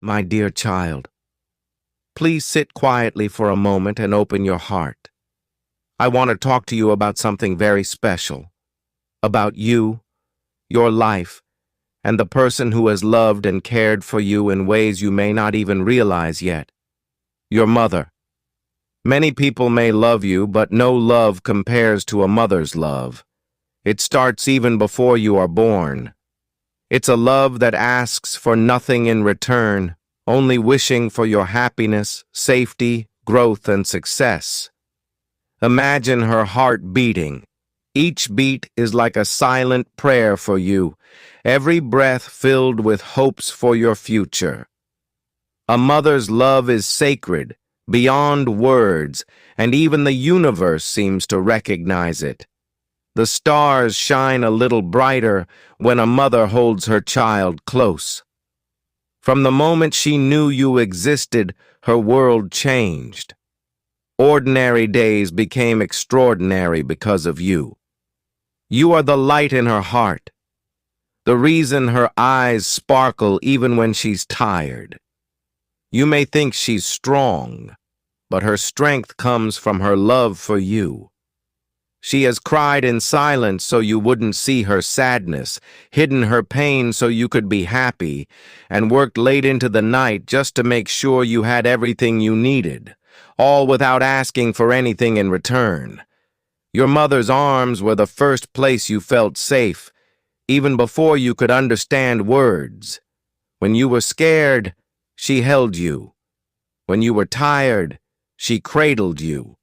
My dear child, please sit quietly for a moment and open your heart. I want to talk to you about something very special. About you, your life, and the person who has loved and cared for you in ways you may not even realize yet. Your mother. Many people may love you, but no love compares to a mother's love. It starts even before you are born. It's a love that asks for nothing in return, only wishing for your happiness, safety, growth, and success. Imagine her heart beating. Each beat is like a silent prayer for you, every breath filled with hopes for your future. A mother's love is sacred, beyond words, and even the universe seems to recognize it. The stars shine a little brighter when a mother holds her child close. From the moment she knew you existed, her world changed. Ordinary days became extraordinary because of you. You are the light in her heart, the reason her eyes sparkle even when she's tired. You may think she's strong, but her strength comes from her love for you. She has cried in silence so you wouldn't see her sadness, hidden her pain so you could be happy, and worked late into the night just to make sure you had everything you needed, all without asking for anything in return. Your mother's arms were the first place you felt safe, even before you could understand words. When you were scared, she held you. When you were tired, she cradled you.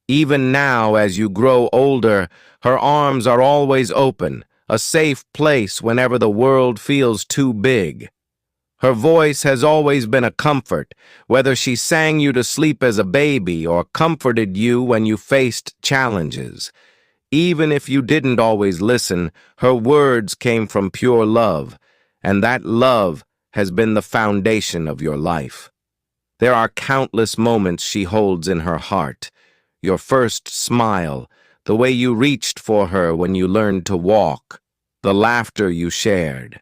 Even now, as you grow older, her arms are always open, a safe place whenever the world feels too big. Her voice has always been a comfort, whether she sang you to sleep as a baby or comforted you when you faced challenges. Even if you didn't always listen, her words came from pure love, and that love has been the foundation of your life. There are countless moments she holds in her heart. Your first smile, the way you reached for her when you learned to walk, the laughter you shared.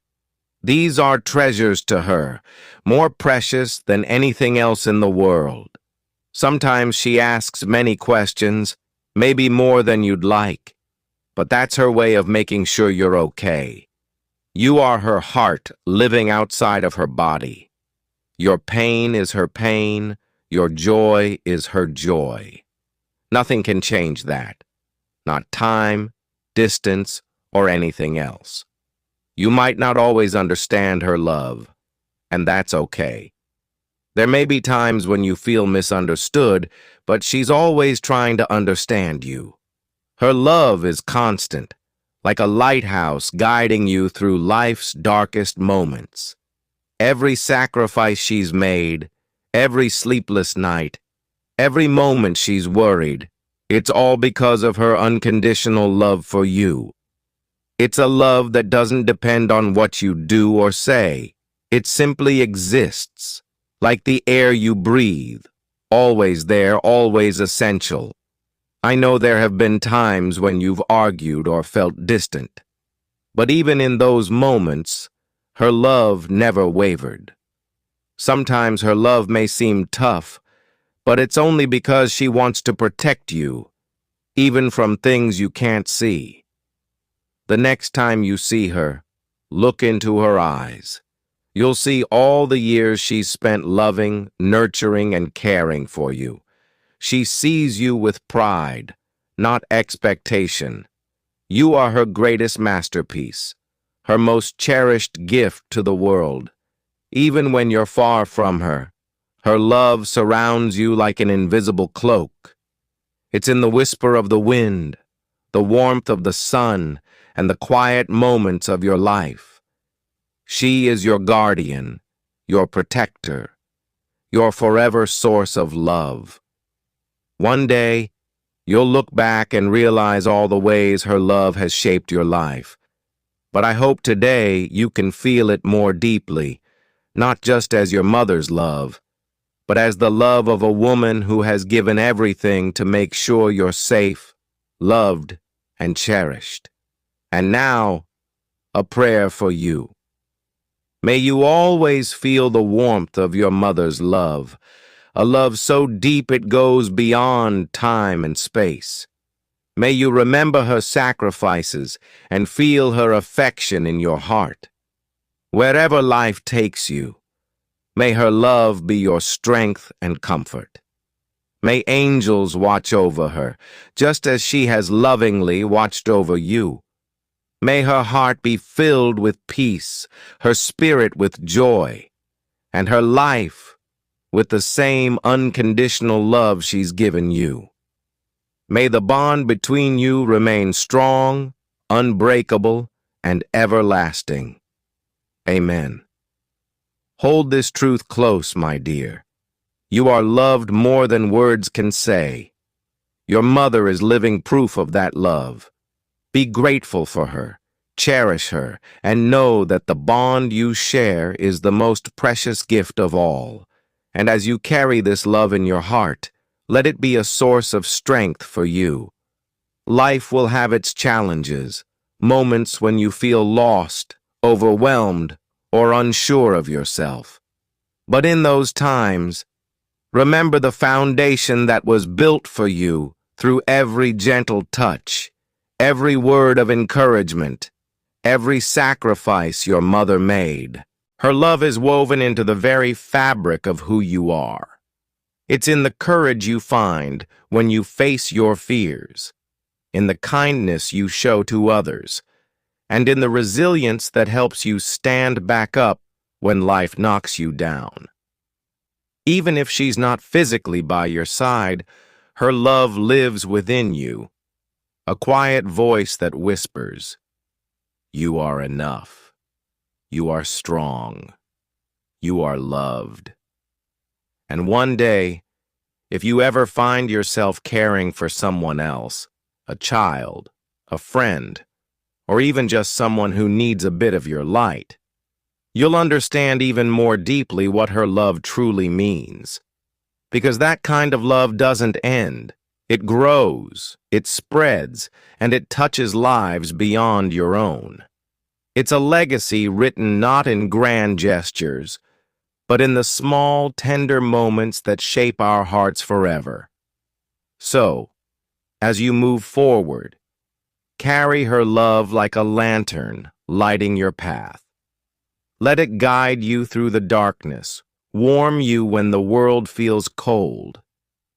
These are treasures to her, more precious than anything else in the world. Sometimes she asks many questions, maybe more than you'd like, but that's her way of making sure you're okay. You are her heart living outside of her body. Your pain is her pain, your joy is her joy. Nothing can change that. Not time, distance, or anything else. You might not always understand her love, and that's okay. There may be times when you feel misunderstood, but she's always trying to understand you. Her love is constant, like a lighthouse guiding you through life's darkest moments. Every sacrifice she's made, every sleepless night, every moment she's worried, it's all because of her unconditional love for you. It's a love that doesn't depend on what you do or say. It simply exists, like the air you breathe, always there, always essential. I know there have been times when you've argued or felt distant, but even in those moments, her love never wavered. Sometimes her love may seem tough, but it's only because she wants to protect you, even from things you can't see. The next time you see her, look into her eyes. You'll see all the years she's spent loving, nurturing, and caring for you. She sees you with pride, not expectation. You are her greatest masterpiece, her most cherished gift to the world. Even when you're far from her, her love surrounds you like an invisible cloak. It's in the whisper of the wind, the warmth of the sun, and the quiet moments of your life. She is your guardian, your protector, your forever source of love. One day, you'll look back and realize all the ways her love has shaped your life. But I hope today you can feel it more deeply, not just as your mother's love, but as the love of a woman who has given everything to make sure you're safe, loved, and cherished. And now, a prayer for you. May you always feel the warmth of your mother's love, a love so deep it goes beyond time and space. May you remember her sacrifices and feel her affection in your heart. Wherever life takes you, may her love be your strength and comfort. May angels watch over her, just as she has lovingly watched over you. May her heart be filled with peace, her spirit with joy, and her life with the same unconditional love she's given you. May the bond between you remain strong, unbreakable, and everlasting. Amen. Hold this truth close, my dear. You are loved more than words can say. Your mother is living proof of that love. Be grateful for her, cherish her, and know that the bond you share is the most precious gift of all. And as you carry this love in your heart, let it be a source of strength for you. Life will have its challenges, moments when you feel lost, overwhelmed, or unsure of yourself. But in those times, remember the foundation that was built for you through every gentle touch, every word of encouragement, every sacrifice your mother made. Her love is woven into the very fabric of who you are. It's in the courage you find when you face your fears, in the kindness you show to others, and in the resilience that helps you stand back up when life knocks you down. Even if she's not physically by your side, her love lives within you, a quiet voice that whispers, "You are enough. You are strong. You are loved." And one day, if you ever find yourself caring for someone else, a child, a friend, or even just someone who needs a bit of your light, you'll understand even more deeply what her love truly means. Because that kind of love doesn't end. It grows, it spreads, and it touches lives beyond your own. It's a legacy written not in grand gestures, but in the small, tender moments that shape our hearts forever. So, as you move forward, carry her love like a lantern lighting your path. Let it guide you through the darkness, warm you when the world feels cold,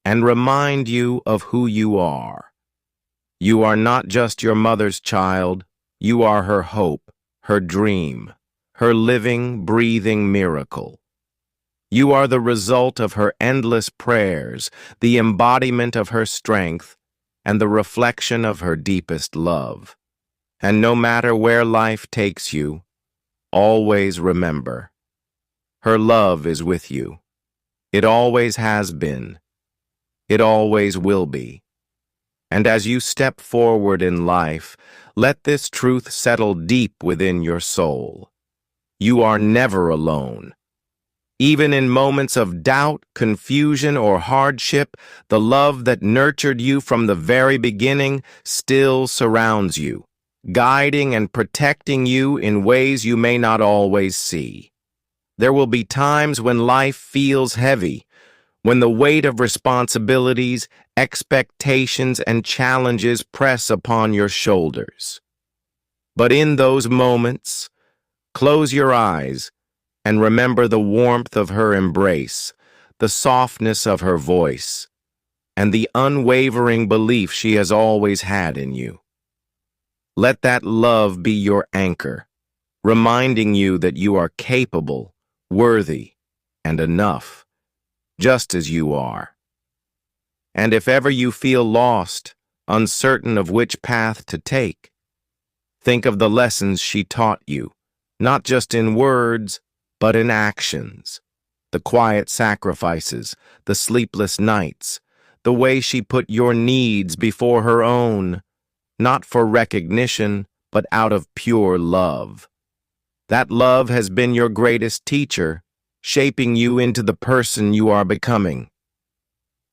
and remind you of who you are. You are not just your mother's child, you are her hope, her dream, her living, breathing miracle. You are the result of her endless prayers, the embodiment of her strength, and the reflection of her deepest love. And no matter where life takes you, always remember, her love is with you. It always has been. It always will be. And as you step forward in life, let this truth settle deep within your soul. You are never alone. Even in moments of doubt, confusion, or hardship, the love that nurtured you from the very beginning still surrounds you, guiding and protecting you in ways you may not always see. There will be times when life feels heavy, when the weight of responsibilities, expectations, and challenges press upon your shoulders. But in those moments, close your eyes and remember the warmth of her embrace, the softness of her voice, and the unwavering belief she has always had in you. Let that love be your anchor, reminding you that you are capable, worthy, and enough, just as you are. And if ever you feel lost, uncertain of which path to take, think of the lessons she taught you, not just in words, but in actions. The quiet sacrifices, the sleepless nights, the way she put your needs before her own, not for recognition, but out of pure love. That love has been your greatest teacher, shaping you into the person you are becoming.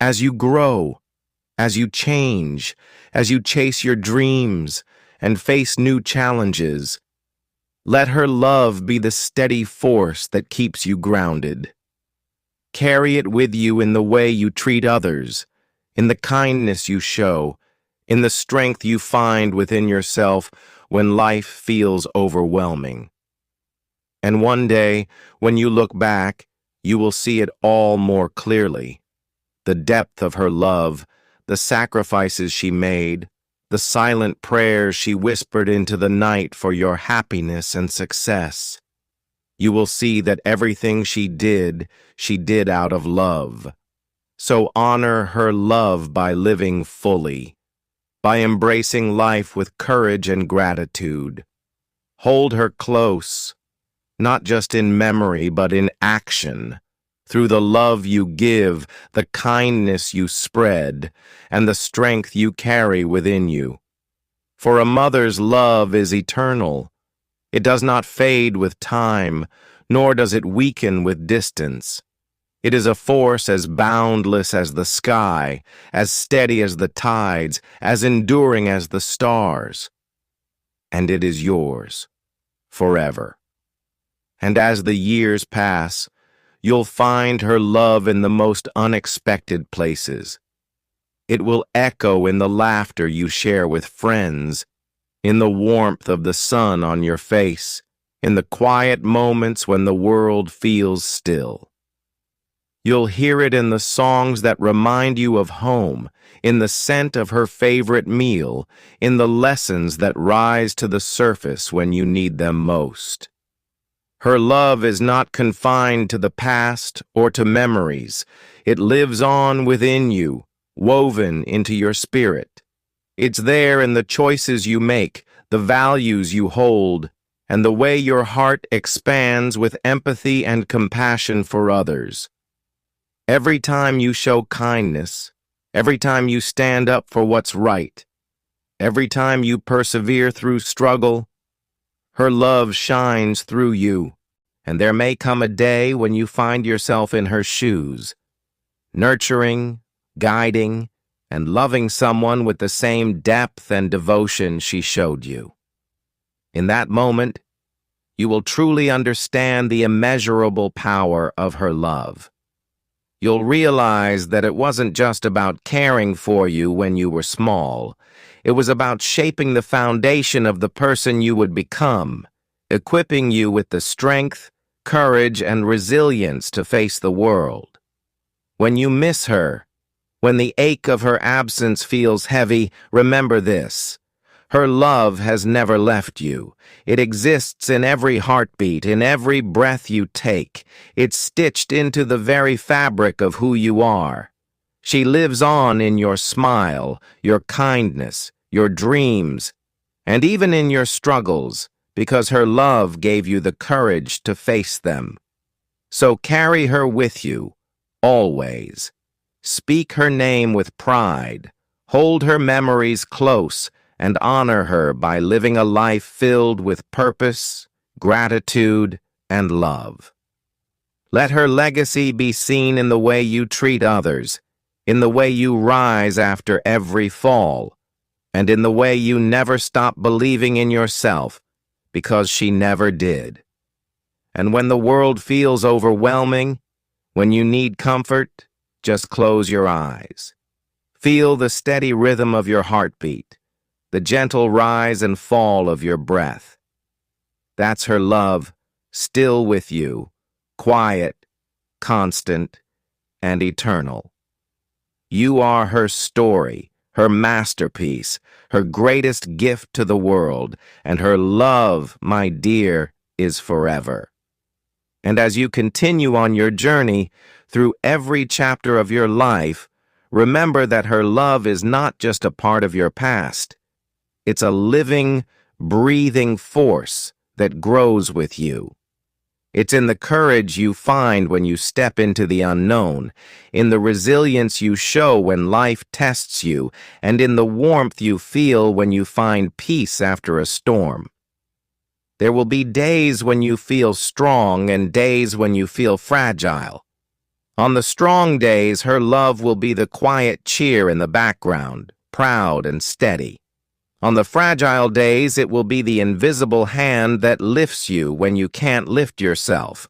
As you grow, as you change, as you chase your dreams and face new challenges, Let her love be the steady force that keeps you grounded. Carry it with you in the way you treat others, in the kindness you show, in the strength you find within yourself when life feels overwhelming. And one day, when you look back, you will see it all more clearly. The depth of her love, the sacrifices she made, the silent prayers she whispered into the night for your happiness and success. You will see that everything she did out of love. So honor her love by living fully, by embracing life with courage and gratitude. Hold her close, not just in memory but in action, through the love you give, the kindness you spread, and the strength you carry within you. For a mother's love is eternal. It does not fade with time, nor does it weaken with distance. It is a force as boundless as the sky, as steady as the tides, as enduring as the stars. And it is yours, forever. And as the years pass, you'll find her love in the most unexpected places. It will echo in the laughter you share with friends, in the warmth of the sun on your face, in the quiet moments when the world feels still. You'll hear it in the songs that remind you of home, in the scent of her favorite meal, in the lessons that rise to the surface when you need them most. Her love is not confined to the past or to memories. It lives on within you, woven into your spirit. It's there in the choices you make, the values you hold, and the way your heart expands with empathy and compassion for others. Every time you show kindness, every time you stand up for what's right, every time you persevere through struggle, her love shines through you, and there may come a day when you find yourself in her shoes, nurturing, guiding, and loving someone with the same depth and devotion she showed you. In that moment, you will truly understand the immeasurable power of her love. You'll realize that it wasn't just about caring for you when you were small. It was about shaping the foundation of the person you would become, equipping you with the strength, courage, and resilience to face the world. When you miss her, when the ache of her absence feels heavy, remember this. Her love has never left you. It exists in every heartbeat, in every breath you take. It's stitched into the very fabric of who you are. She lives on in your smile, your kindness, your dreams, and even in your struggles, because her love gave you the courage to face them. So carry her with you, always. Speak her name with pride. Hold her memories close, and honor her by living a life filled with purpose, gratitude, and love. Let her legacy be seen in the way you treat others, in the way you rise after every fall, and in the way you never stop believing in yourself, because she never did. And when the world feels overwhelming, when you need comfort, just close your eyes. Feel the steady rhythm of your heartbeat, the gentle rise and fall of your breath. That's her love, still with you, quiet, constant, and eternal. You are her story, her masterpiece, her greatest gift to the world, and her love, my dear, is forever. And as you continue on your journey through every chapter of your life, remember that her love is not just a part of your past. It's a living, breathing force that grows with you. It's in the courage you find when you step into the unknown, in the resilience you show when life tests you, and in the warmth you feel when you find peace after a storm. There will be days when you feel strong and days when you feel fragile. On the strong days, her love will be the quiet cheer in the background, proud and steady. On the fragile days, it will be the invisible hand that lifts you when you can't lift yourself,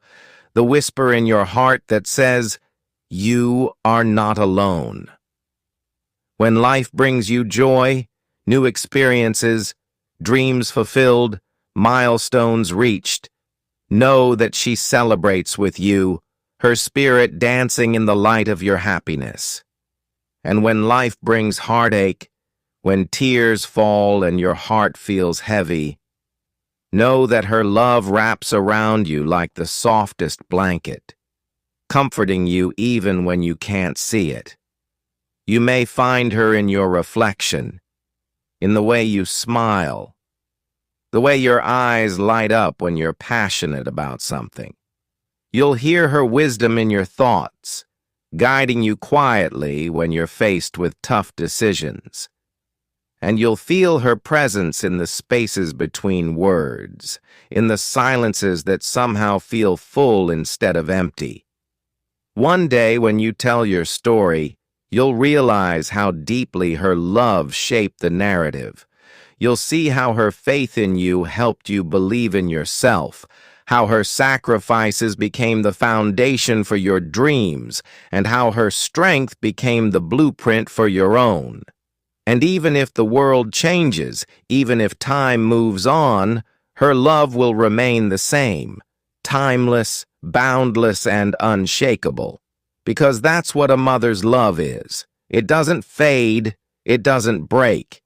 the whisper in your heart that says, "You are not alone." When life brings you joy, new experiences, dreams fulfilled, milestones reached, know that she celebrates with you, her spirit dancing in the light of your happiness. And when life brings heartache, when tears fall and your heart feels heavy, know that her love wraps around you like the softest blanket, comforting you even when you can't see it. You may find her in your reflection, in the way you smile, the way your eyes light up when you're passionate about something. You'll hear her wisdom in your thoughts, guiding you quietly when you're faced with tough decisions. And you'll feel her presence in the spaces between words, in the silences that somehow feel full instead of empty. One day when you tell your story, you'll realize how deeply her love shaped the narrative. You'll see how her faith in you helped you believe in yourself, how her sacrifices became the foundation for your dreams, and how her strength became the blueprint for your own. And even if the world changes, even if time moves on, her love will remain the same, timeless, boundless, and unshakable. Because that's what a mother's love is. It doesn't fade, it doesn't break.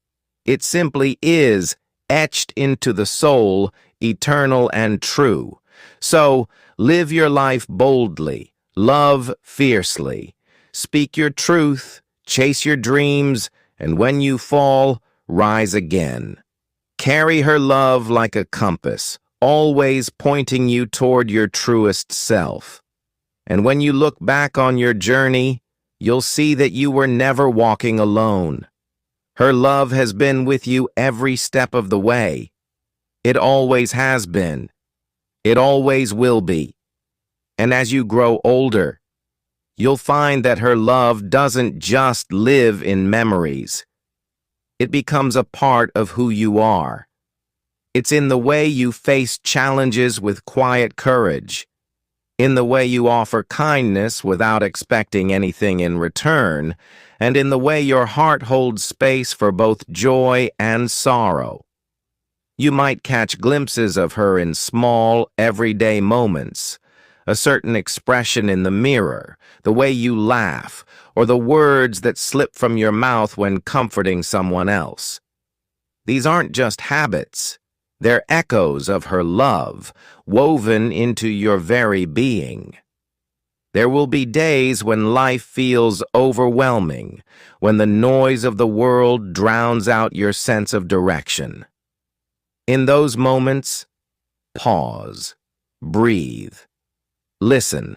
It simply is, etched into the soul, eternal and true. So, live your life boldly, love fiercely, speak your truth, chase your dreams, and when you fall, rise again. Carry her love like a compass, always pointing you toward your truest self. And when you look back on your journey, you'll see that you were never walking alone. Her love has been with you every step of the way. It always has been. It always will be. And as you grow older, you'll find that her love doesn't just live in memories. It becomes a part of who you are. It's in the way you face challenges with quiet courage, in the way you offer kindness without expecting anything in return, and in the way your heart holds space for both joy and sorrow. You might catch glimpses of her in small, everyday moments, a certain expression in the mirror, the way you laugh, or the words that slip from your mouth when comforting someone else. These aren't just habits. They're echoes of her love, woven into your very being. There will be days when life feels overwhelming, when the noise of the world drowns out your sense of direction. In those moments, pause, breathe. Listen,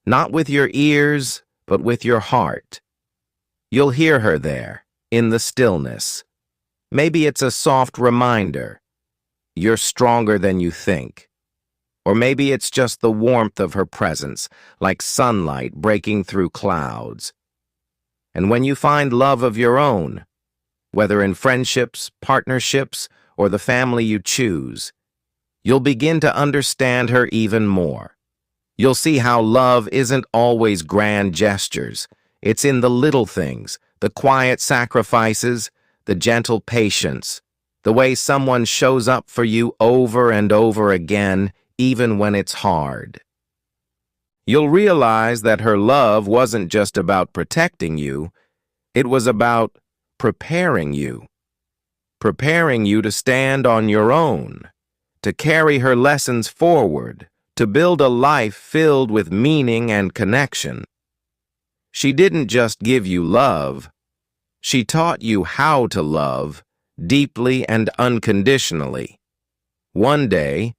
not with your ears, but with your heart. You'll hear her there, in the stillness. Maybe it's a soft reminder, you're stronger than you think. Or maybe it's just the warmth of her presence, like sunlight breaking through clouds. And when you find love of your own, whether in friendships, partnerships, or the family you choose, you'll begin to understand her even more. You'll see how love isn't always grand gestures. It's in the little things, the quiet sacrifices, the gentle patience, the way someone shows up for you over and over again, even when it's hard. You'll realize that her love wasn't just about protecting you, it was about preparing you to stand on your own, to carry her lessons forward, to build a life filled with meaning and connection. She didn't just give you love, she taught you how to love, deeply and unconditionally. One day,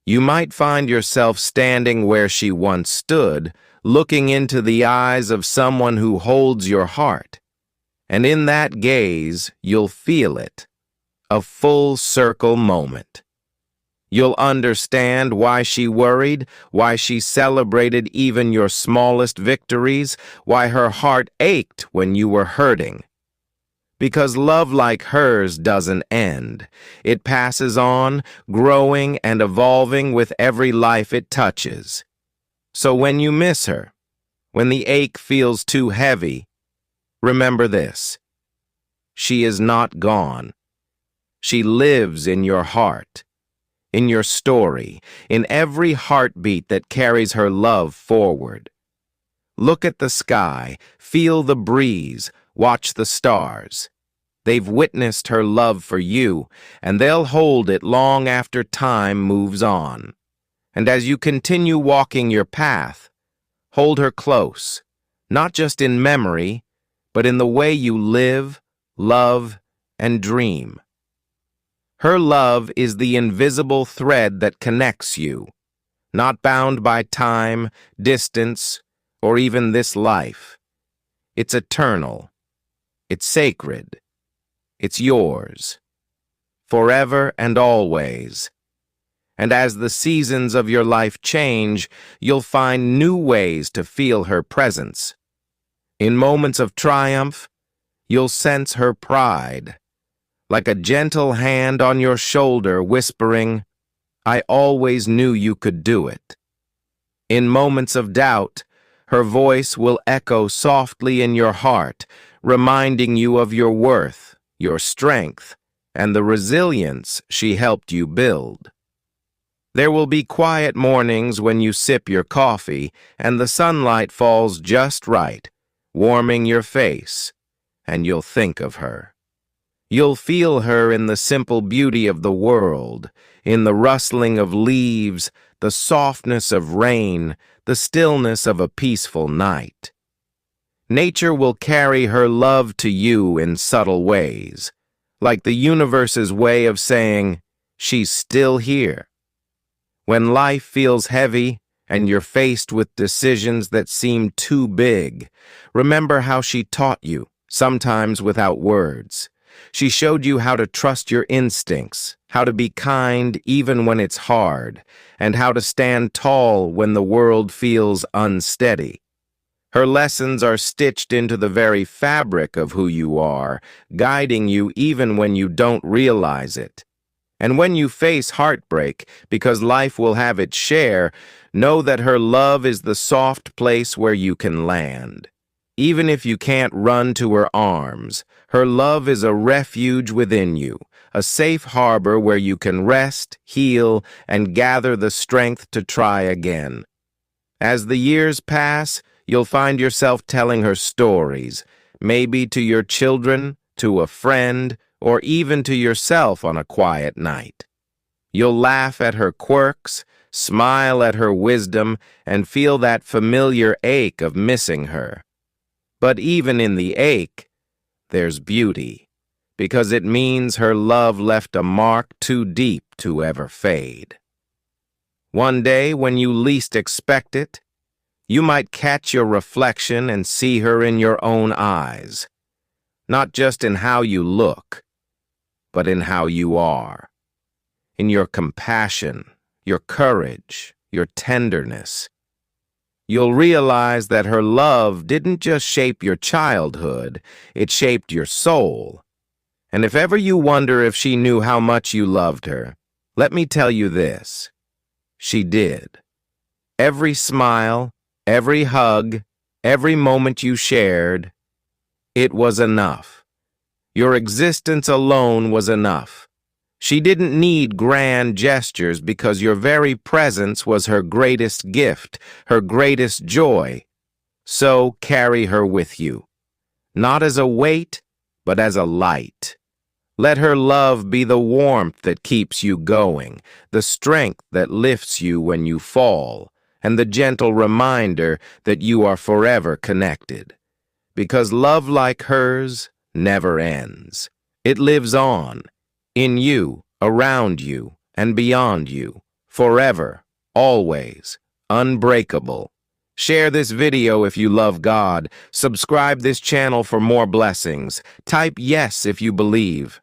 you might find yourself standing where she once stood, looking into the eyes of someone who holds your heart. And in that gaze, you'll feel it, a full circle moment. You'll understand why she worried, why she celebrated even your smallest victories, why her heart ached when you were hurting. Because love like hers doesn't end. It passes on, growing and evolving with every life it touches. So when you miss her, when the ache feels too heavy, remember this: she is not gone. She lives in your heart, in your story, in every heartbeat that carries her love forward. Look at the sky, feel the breeze, watch the stars. They've witnessed her love for you, and they'll hold it long after time moves on. And as you continue walking your path, hold her close, not just in memory, but in the way you live, love, and dream. Her love is the invisible thread that connects you, not bound by time, distance, or even this life. It's eternal. It's sacred. It's yours, forever and always. And as the seasons of your life change, you'll find new ways to feel her presence. In moments of triumph, you'll sense her pride, like a gentle hand on your shoulder whispering, "I always knew you could do it." In moments of doubt, her voice will echo softly in your heart, reminding you of your worth, your strength, and the resilience she helped you build. There will be quiet mornings when you sip your coffee and the sunlight falls just right, warming your face, and you'll think of her. You'll feel her in the simple beauty of the world, in the rustling of leaves, the softness of rain, the stillness of a peaceful night. Nature will carry her love to you in subtle ways, like the universe's way of saying, "She's still here." When life feels heavy and you're faced with decisions that seem too big, remember how she taught you, sometimes without words. She showed you how to trust your instincts, how to be kind even when it's hard, and how to stand tall when the world feels unsteady. Her lessons are stitched into the very fabric of who you are, guiding you even when you don't realize it. And when you face heartbreak, because life will have its share, know that her love is the soft place where you can land. Even if you can't run to her arms, her love is a refuge within you, a safe harbor where you can rest, heal, and gather the strength to try again. As the years pass, you'll find yourself telling her stories, maybe to your children, to a friend, or even to yourself on a quiet night. You'll laugh at her quirks, smile at her wisdom, and feel that familiar ache of missing her. But even in the ache, there's beauty, because it means her love left a mark too deep to ever fade. One day, when you least expect it, you might catch your reflection and see her in your own eyes, not just in how you look, but in how you are, in your compassion, your courage, your tenderness. You'll realize that her love didn't just shape your childhood, it shaped your soul. And if ever you wonder if she knew how much you loved her, let me tell you this: she did. Every smile, every hug, every moment you shared, it was enough. Your existence alone was enough. She didn't need grand gestures because your very presence was her greatest gift, her greatest joy. So carry her with you, not as a weight, but as a light. Let her love be the warmth that keeps you going, the strength that lifts you when you fall, and the gentle reminder that you are forever connected. Because love like hers never ends. It lives on, in you, around you, and beyond you, forever, always, unbreakable. Share this video if you love God. Subscribe this channel for more blessings. Type yes if you believe.